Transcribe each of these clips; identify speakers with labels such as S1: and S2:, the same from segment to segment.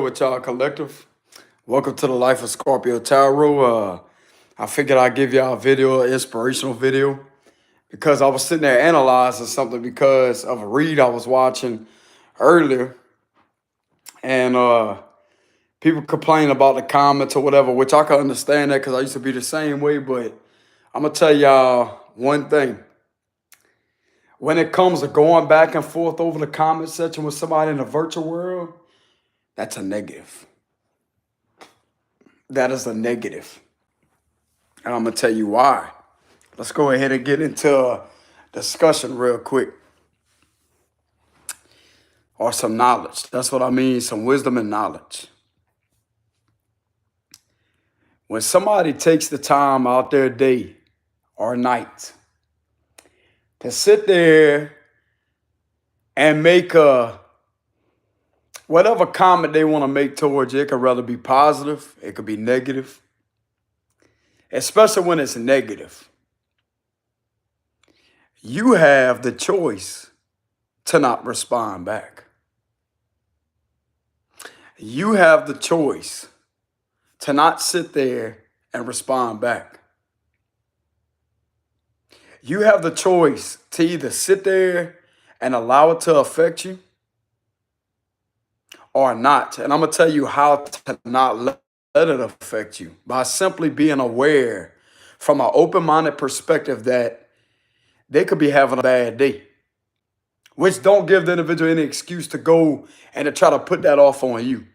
S1: with y'all collective. Welcome to the Life of Scorpio Tarot. I figured I'd give y'all a video, an inspirational video, because I was sitting there analyzing something because of a read I was watching earlier, and people complain about the comments or whatever, which I can understand that because I used to be the same way. But I'm gonna tell y'all one thing: when it comes to going back and forth over the comment section with somebody in the virtual world, that's a negative. That is a negative. And I'm going to tell you why. Let's go ahead and get into a discussion real quick. Or some knowledge. That's what I mean, some wisdom and knowledge. When somebody takes the time out their day or night to sit there and make whatever comment they want to make towards you, it could rather be positive, it could be negative. Especially when it's negative. You have the choice to not respond back. You have the choice to not sit there and respond back. You have the choice to either sit there and allow it to affect you or not. And I'm going to tell you how to not let it affect you by simply being aware from an open-minded perspective that they could be having a bad day, which don't give the individual any excuse to go and to try to put that off on you.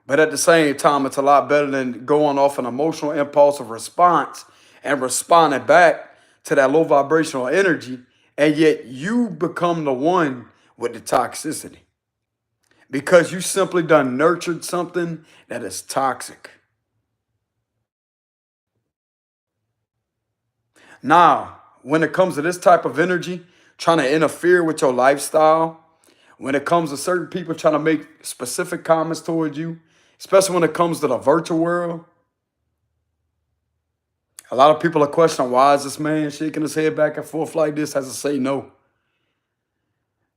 S1: But at the same time, it's a lot better than going off an emotional impulsive response and responding back to that low vibrational energy, and yet you become the one with the toxicity because you simply done nurtured something that is toxic. Now, when it comes to this type of energy, trying to interfere with your lifestyle, when it comes to certain people trying to make specific comments towards you, especially when it comes to the virtual world, a lot of people are questioning, why is this man shaking his head back and forth like this? Has to say no.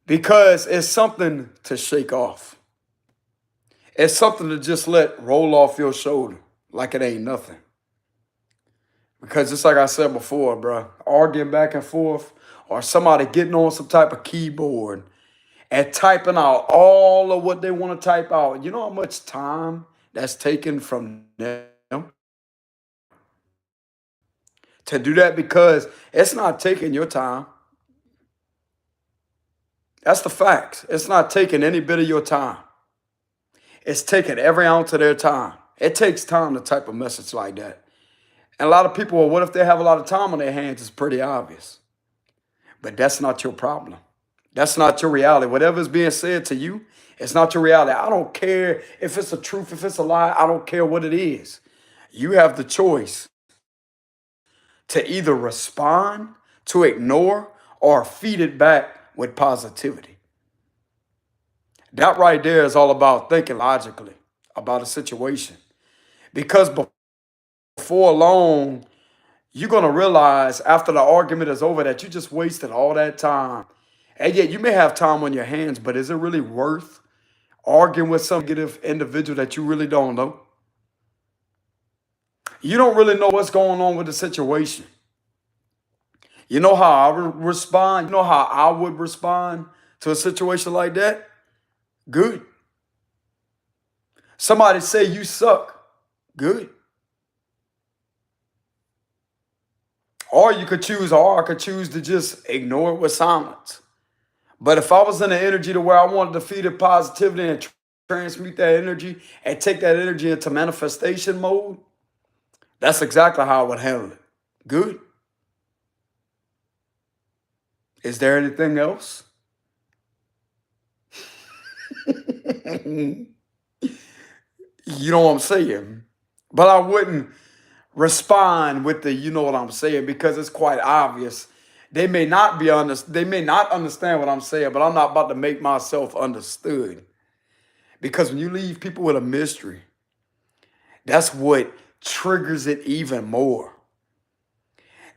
S1: Because it's something to shake off. It's something to just let roll off your shoulder like it ain't nothing. Because just like I said before, bro, arguing back and forth or somebody getting on some type of keyboard and typing out all of what they want to type out. You know how much time that's taken from them to do that? Because it's not taking your time. That's the facts. It's not taking any bit of your time. It's taking every ounce of their time. It takes time to type a message like that. And a lot of people, well, what if they have a lot of time on their hands? It's pretty obvious. But that's not your problem. That's not your reality. Whatever is being said to you, it's not your reality. I don't care if it's a truth, if it's a lie. I don't care what it is. You have the choice to either respond, to ignore, or feed it back with positivity. That right there is all about thinking logically about a situation. Because before long, you're going to realize after the argument is over that you just wasted all that time. And yet you may have time on your hands, but is it really worth arguing with some negative individual that you really don't know? You don't really know what's going on with the situation. You know how I would respond? You know how I would respond to a situation like that? Good. Somebody say you suck. Good. Or you could choose, or I could choose to just ignore it with silence. But if I was in the energy to where I wanted to feed it positivity and transmute that energy and take that energy into manifestation mode, that's exactly how I would handle it. Good. Is there anything else? You know what I'm saying? But I wouldn't respond with the you know what I'm saying because it's quite obvious. They may not understand what I'm saying, but I'm not about to make myself understood. Because when you leave people with a mystery, that's what triggers it even more.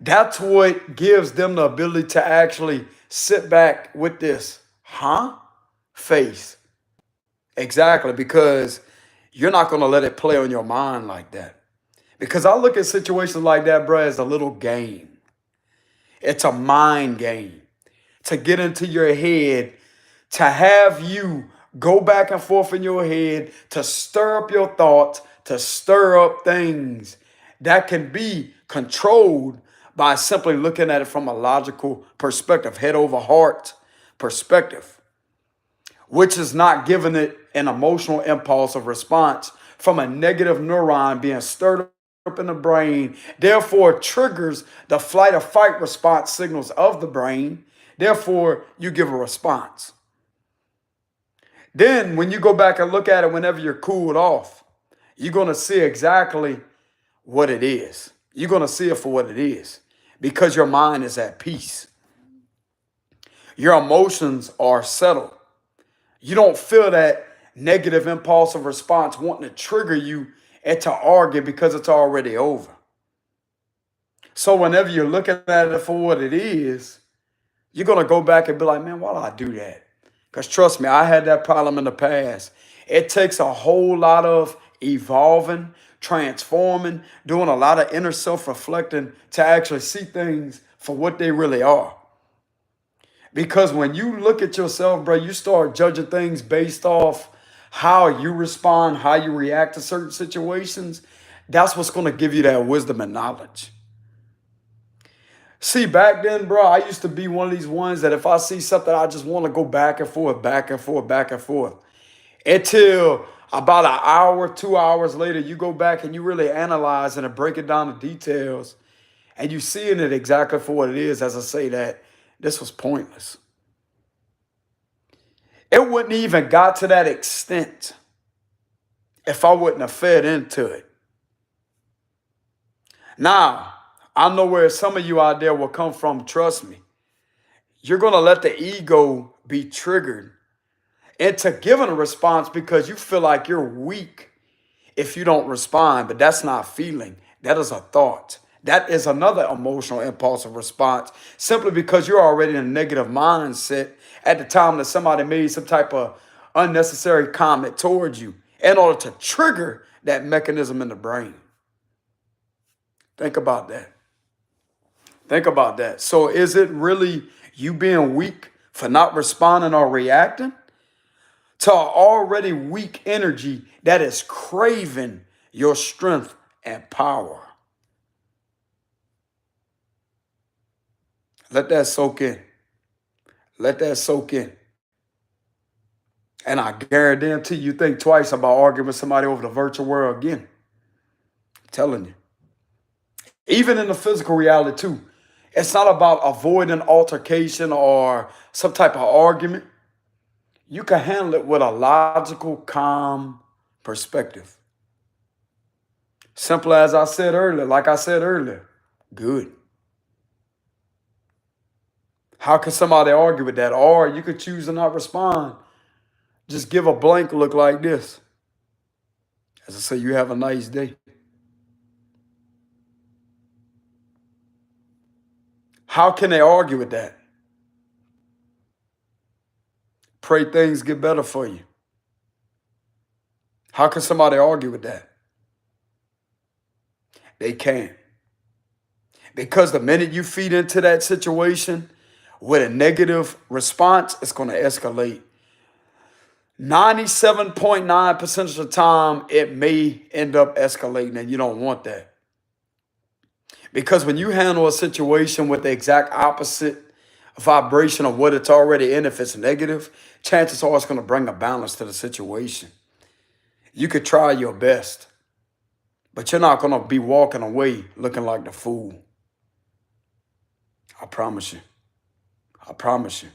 S1: That's what gives them the ability to actually sit back with this, face Exactly, because you're not going to let it play on your mind like that. Because I look at situations like that, bro, as a little game. It's a mind game to get into your head, to have you go back and forth in your head, to stir up your thoughts, to stir up things that can be controlled by simply looking at it from a logical perspective, head over heart perspective, which is not giving it an emotional impulse of response from a negative neuron being stirred up in the brain, therefore triggers the flight or fight response signals of the brain. Therefore, you give a response. Then when you go back and look at it whenever you're cooled off, you're going to see exactly what it is. You're going to see it for what it is because your mind is at peace. Your emotions are settled. You don't feel that negative impulsive response wanting to trigger you into arguing because it's already over. So whenever you're looking at it for what it is, you're going to go back and be like, man, why did I do that? Because trust me, I had that problem in the past. It takes a whole lot of evolving, transforming, doing a lot of inner self-reflecting to actually see things for what they really are. Because when you look at yourself, bro, you start judging things based off how you respond, how you react to certain situations. That's what's going to give you that wisdom and knowledge. See, back then, bro, I used to be one of these ones that if I see something, I just want to go back and forth, back and forth, back and forth. Until about an hour, 2 hours later, you go back and you really analyze and break it down to details. And you seeing it exactly for what it is, as I say that, this was pointless. It wouldn't even got to that extent if I wouldn't have fed into it. Now, I know where some of you out there will come from, trust me. You're going to let the ego be triggered into giving a response because you feel like you're weak if you don't respond, but that's not feeling. That is a thought. That is another emotional impulsive response simply because you're already in a negative mindset at the time that somebody made some type of unnecessary comment towards you in order to trigger that mechanism in the brain. Think about that. Think about that. So is it really you being weak for not responding or reacting to already weak energy that is craving your strength and power? Let that soak in. Let that soak in. And I guarantee you think twice about arguing with somebody over the virtual world again. I'm telling you. Even in the physical reality too. It's not about avoiding altercation or some type of argument. You can handle it with a logical, calm perspective. Simple as I said earlier, like I said earlier, good. How can somebody argue with that? Or you could choose to not respond. Just give a blank look like this. As I say, you have a nice day. How can they argue with that? Pray things get better for you. How can somebody argue with that? They can't. Because the minute you feed into that situation with a negative response, it's going to escalate. 97.9% of the time, it may end up escalating, and you don't want that. Because when you handle a situation with the exact opposite vibration of what it's already in, if it's negative, chances are it's going to bring a balance to the situation. You could try your best, but you're not going to be walking away looking like the fool. I promise you. I promise you.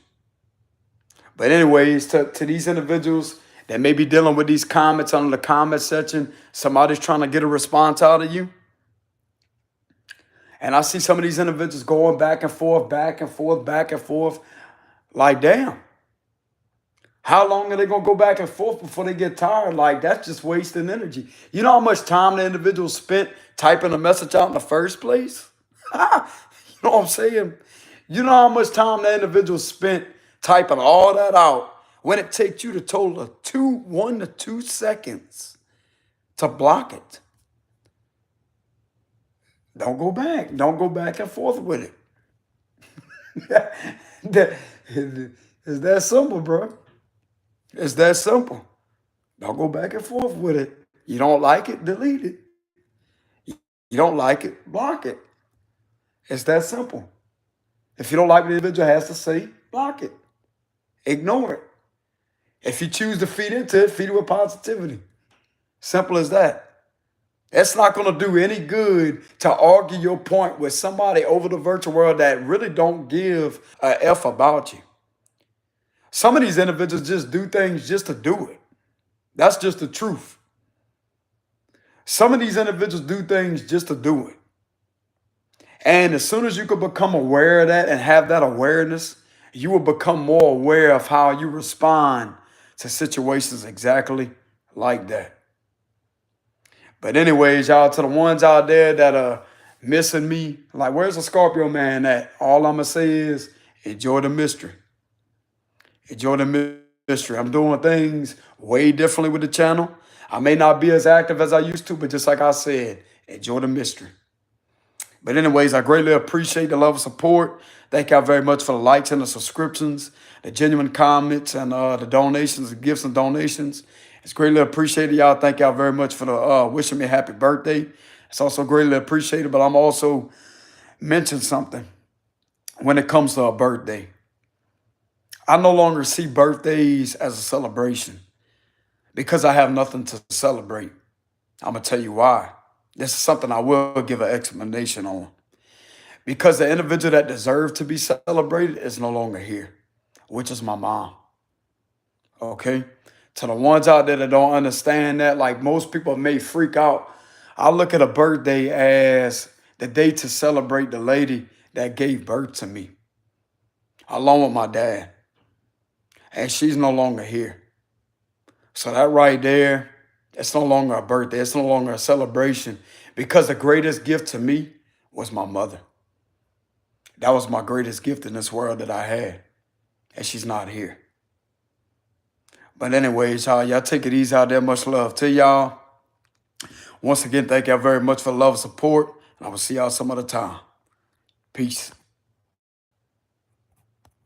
S1: But anyways, to these individuals that may be dealing with these comments under the comment section, somebody's trying to get a response out of you. And I see some of these individuals going back and forth, back and forth, back and forth. Like, damn. How long are they going to go back and forth before they get tired? Like, that's just wasting energy. You know how much time the individual spent typing a message out in the first place? You know what I'm saying? You know how much time the individual spent typing all that out when it takes you the total of 1 to 2 seconds to block it. Don't go back. Don't go back and forth with it. It's that simple, bro. It's that simple. Don't go back and forth with it. You don't like it, delete it. You don't like it, block it. It's that simple. If you don't like what the individual has to say, block it. Ignore it. If you choose to feed into it, feed it with positivity. Simple as that. It's not going to do any good to argue your point with somebody over the virtual world that really don't give a F about you. Some of these individuals just do things just to do it. That's just the truth. Some of these individuals do things just to do it. And as soon as you could become aware of that and have that awareness, you will become more aware of how you respond to situations exactly like that. But anyways, y'all, to the ones out there that are missing me, like, where's the Scorpio man at? All I'm going to say is enjoy the mystery. Enjoy the mystery. I'm doing things way differently with the channel. I may not be as active as I used to, but just like I said, enjoy the mystery. But anyways, I greatly appreciate the love and support. Thank y'all very much for the likes and the subscriptions, the genuine comments, and the donations, the gifts and donations. It's greatly appreciated, y'all. Thank y'all very much for the wishing me a happy birthday. It's also greatly appreciated, but I'm also mention something when it comes to a birthday. I no longer see birthdays as a celebration because I have nothing to celebrate. I'm going to tell you why. This is something I will give an explanation on. Because the individual that deserves to be celebrated is no longer here, which is my mom. Okay? To the ones out there that don't understand that, like most people may freak out, I look at a birthday as the day to celebrate the lady that gave birth to me, along with my dad. And she's no longer here. So that right there, it's no longer a birthday. It's no longer a celebration because the greatest gift to me was my mother. That was my greatest gift in this world that I had. And she's not here. But anyways, y'all take it easy out there. Much love to y'all. Once again, thank y'all very much for the love and support. And I will see y'all some other time. Peace.